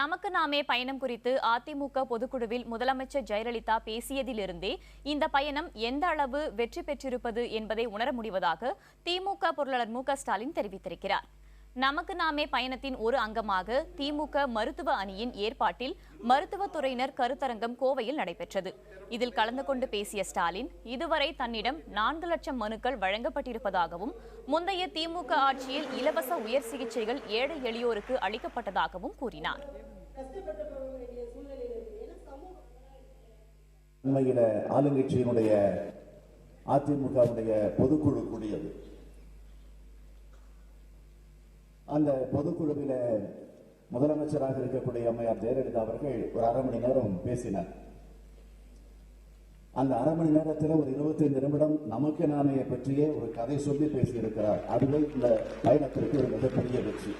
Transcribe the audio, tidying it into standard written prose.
நமக்கு நாமே பயணம் குறித்து அதிமுக பொதுக்குழுவில் முதலமைச்சர் ஜெயலலிதா பேசியதிலிருந்தே இந்த பயணம் எந்த அளவு வெற்றி பெற்றிருப்பது என்பதை உணர முடிவதாக திமுக பொருளாளர் மு க ஸ்டாலின் தெரிவித்திருக்கிறார். நமக்கு நாமே பயணத்தின் ஒரு அங்கமாக திமுக மருத்துவ அணியின் ஏற்பாட்டில் மருத்துவத்துறையினர் கருத்தரங்கம் கோவையில் நடைபெற்றது. இதில் கலந்து கொண்டு பேசிய ஸ்டாலின், இதுவரை தன்னிடம் 4 லட்சம் மனுக்கள் வழங்கப்பட்டிருப்பதாகவும், முந்தைய திமுக ஆட்சியில் இலவச உயர் சிகிச்சைகள் ஏழை எளியோருக்கு அளிக்கப்பட்டதாகவும் கூறினார். உண்மையில ஆளுங்கட்சியினுடைய அதிமுகவுடைய பொதுக்குழு கூடியது. அந்த பொதுக்குழுவில முதலமைச்சராக இருக்கக்கூடிய அம்மையார் ஜெயலலிதா அவர்கள் ஒரு அரை மணி நேரம் பேசினார். அந்த அரை மணி நேரத்தில் ஒரு 25 நிமிடம் நமக்கு நாமே பற்றியே ஒரு கதை சொல்லி பேசியிருக்கிறார். அதுவே இந்த பயணத்திற்கு ஒரு மிகப்பெரிய வெற்றி.